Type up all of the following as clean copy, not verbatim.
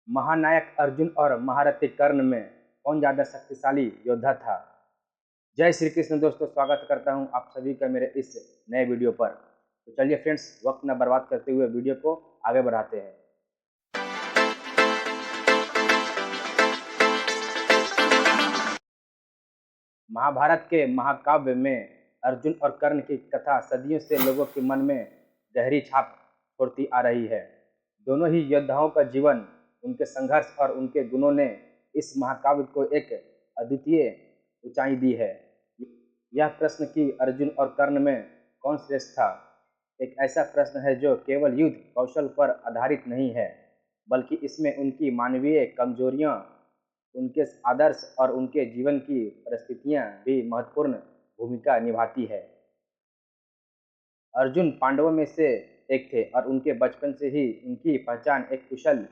महानायक अर्जुन और महारथी कर्ण में कौन ज़्यादा शक्तिशाली योद्धा था। जय श्री कृष्ण दोस्तों, स्वागत करता हूं आप सभी का मेरे इस नए वीडियो पर। तो चलिए फ्रेंड्स, वक्त न बर्बाद करते हुए वीडियो को आगे बढ़ाते हैं। महाभारत के महाकाव्य में अर्जुन और कर्ण की कथा सदियों से लोगों के मन में गहरी छाप छोड़ती आ रही है। दोनों ही योद्धाओं का जीवन, उनके संघर्ष और उनके गुणों ने इस महाकाव्य को एक अद्वितीय ऊंचाई दी है। यह प्रश्न कि अर्जुन और कर्ण में कौन श्रेष्ठ था, एक ऐसा प्रश्न है जो केवल युद्ध कौशल पर आधारित नहीं है, बल्कि इसमें उनकी मानवीय कमजोरियां, उनके आदर्श और उनके जीवन की परिस्थितियां भी महत्वपूर्ण भूमिका निभाती है। अर्जुन पांडवों में से एक थे और उनके बचपन से ही उनकी पहचान एक कुशल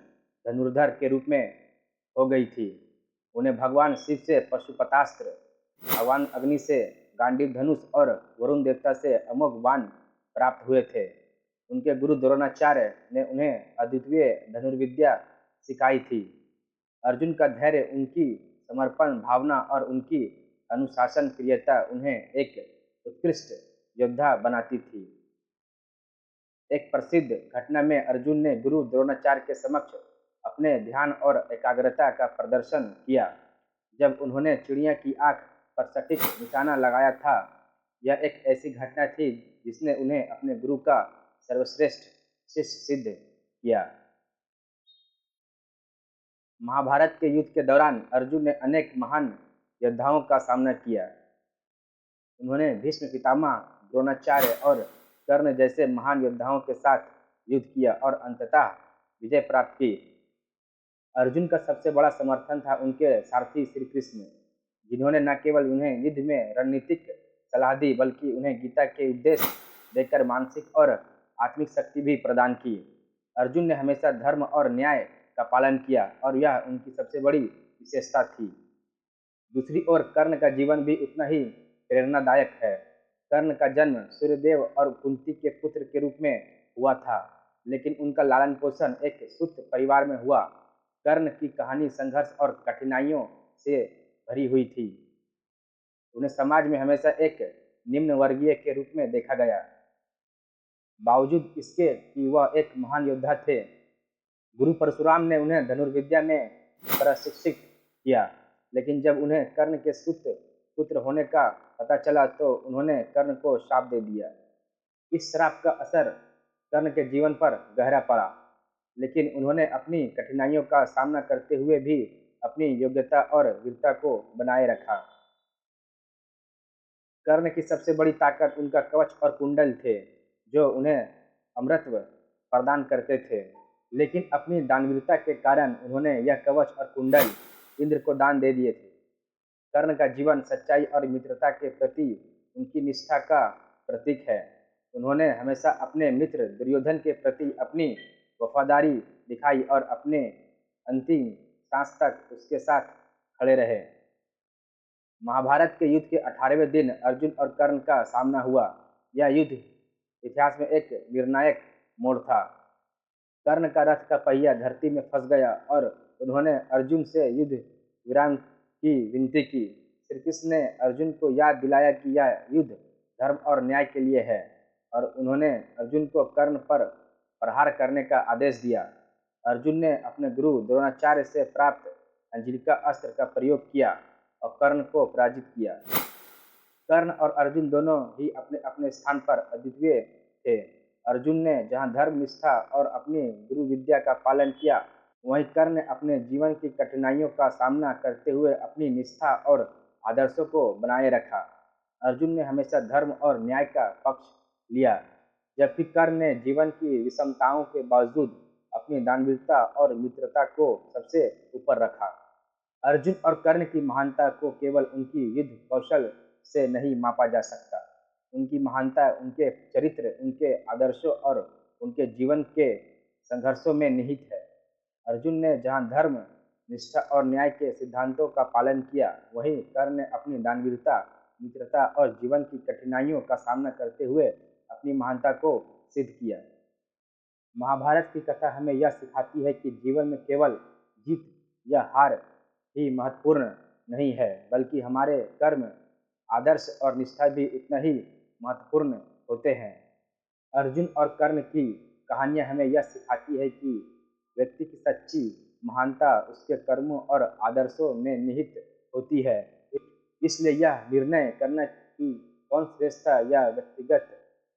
धनुर्धर के रूप में हो गई थी। उन्हें भगवान शिव से पशुपतास्त्र, भगवान अग्नि से गांडीव धनुष और वरुण देवता से अमोघ बाण प्राप्त हुए थे। उनके गुरु द्रोणाचार्य ने उन्हें अद्वितीय धनुर्विद्या सिखाई थी। अर्जुन का धैर्य, उनकी समर्पण भावना और उनकी अनुशासन प्रियता उन्हें एक उत्कृष्ट योद्धा बनाती थी। एक प्रसिद्ध घटना में अर्जुन ने गुरु द्रोणाचार्य के समक्ष अपने ध्यान और एकाग्रता का प्रदर्शन किया। जब उन्होंने चिड़िया की आंख पर सटीक निशाना लगाया था, यह एक ऐसी घटना थी जिसने उन्हें अपने गुरु का सर्वश्रेष्ठ शिष्य सिद्ध किया। महाभारत के युद्ध के दौरान अर्जुन ने अनेक महान योद्धाओं का सामना किया। उन्होंने भीष्म पितामह, द्रोणाचार्य और कर्ण जैसे महान योद्धाओं के साथ युद्ध किया और अंततः विजय प्राप्त की। अर्जुन का सबसे बड़ा समर्थन था उनके सारथी श्री कृष्ण, जिन्होंने न केवल उन्हें युद्ध में रणनीतिक सलाह दी, बल्कि उन्हें गीता के उपदेश देकर मानसिक और आत्मिक शक्ति भी प्रदान की। अर्जुन ने हमेशा धर्म और न्याय का पालन किया और यह उनकी सबसे बड़ी विशेषता थी। दूसरी ओर कर्ण का जीवन भी उतना ही प्रेरणादायक है। कर्ण का जन्म सूर्यदेव और कुंती के पुत्र के रूप में हुआ था, लेकिन उनका लालन पोषण एक सूत्र परिवार में हुआ। कर्ण की कहानी संघर्ष और कठिनाइयों से भरी हुई थी। उन्हें समाज में हमेशा एक निम्न वर्गीय के रूप में देखा गया। बावजूद इसके कि वह एक महान योद्धा थे, गुरु परशुराम ने उन्हें धनुर्विद्या में प्रशिक्षित किया। लेकिन जब उन्हें कर्ण के सूत्र पुत्र होने का पता चला तो उन्होंने कर्ण को शाप दे दिया। इस श्राप का असर कर्ण के जीवन पर गहरा पड़ा, लेकिन उन्होंने अपनी कठिनाइयों का सामना करते हुए भी अपनी योग्यता और वीरता को बनाए रखा। कर्ण की सबसे बड़ी ताकत उनका कवच और कुंडल थे, जो उन्हें अमरत्व प्रदान करते थे। लेकिन अपनी दानवीरता के कारण उन्होंने यह कवच और कुंडल इंद्र को दान दे दिए थे। कर्ण का जीवन सच्चाई और मित्रता के प्रति उनकी निष्ठा का प्रतीक है। उन्होंने हमेशा अपने मित्र दुर्योधन के प्रति अपनी वफादारी दिखाई और अपने अंतिम सांस तक उसके साथ खड़े रहे। महाभारत के युद्ध के 18वें दिन अर्जुन और कर्ण का सामना हुआ। यह युद्ध इतिहास में एक निर्णायक मोड़ था। कर्ण का रथ का पहिया धरती में फंस गया और उन्होंने अर्जुन से युद्ध विराम की विनती की। श्री कृष्ण ने अर्जुन को याद दिलाया कि यह युद्ध धर्म और न्याय के लिए है, और उन्होंने अर्जुन को कर्ण पर प्रहार करने का आदेश दिया। अर्जुन ने अपने गुरु द्रोणाचार्य से प्राप्त अंजलिका अस्त्र का प्रयोग किया और कर्ण को पराजित किया। कर्ण और अर्जुन दोनों ही अपने अपने स्थान पर अद्वितीय थे। अर्जुन ने जहां धर्म, निष्ठा और अपनी गुरु विद्या का पालन किया, वहीं कर्ण ने अपने जीवन की कठिनाइयों का सामना करते हुए अपनी निष्ठा और आदर्शों को बनाए रखा। अर्जुन ने हमेशा धर्म और न्याय का पक्ष लिया, जबकि कर्ण ने जीवन की विषमताओं के बावजूद अपनी दानवीरता और मित्रता को सबसे ऊपर रखा। अर्जुन और कर्ण की महानता को केवल उनकी युद्ध कौशल से नहीं मापा जा सकता। उनकी महानता उनके चरित्र, उनके आदर्शों और उनके जीवन के संघर्षों में निहित है। अर्जुन ने जहां धर्म, निष्ठा और न्याय के सिद्धांतों का पालन किया, वहीं कर्ण ने अपनी दानवीरता, मित्रता और जीवन की कठिनाइयों का सामना करते हुए अपनी महानता को सिद्ध किया। महाभारत की कथा हमें यह सिखाती है कि जीवन में केवल जीत या हार ही महत्वपूर्ण नहीं है, बल्कि हमारे कर्म, आदर्श और निष्ठा भी उतना ही महत्वपूर्ण होते हैं। अर्जुन और कर्ण की कहानियां हमें यह सिखाती है कि व्यक्ति की सच्ची महानता उसके कर्मों और आदर्शों में निहित होती है। इसलिए यह निर्णय करना कि कौन श्रेष्ठ है या व्यक्तिगत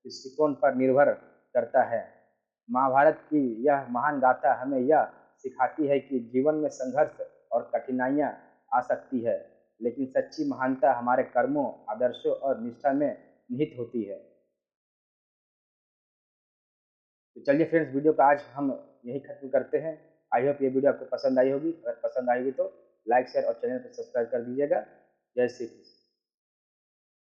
दृष्टिकोण पर निर्भर करता है। महाभारत की यह महान गाथा हमें यह सिखाती है कि जीवन में संघर्ष और कठिनाइयाँ आ सकती है, लेकिन सच्ची महानता हमारे कर्मों, आदर्शों और निष्ठा में निहित होती है। तो चलिए फ्रेंड्स, वीडियो का आज हम यही खत्म करते हैं। आई होप ये वीडियो आपको पसंद आई होगी। अगर पसंद आई होगी तो लाइक, शेयर और चैनल को सब्सक्राइब कर दीजिएगा। जय श्री कृष्ण।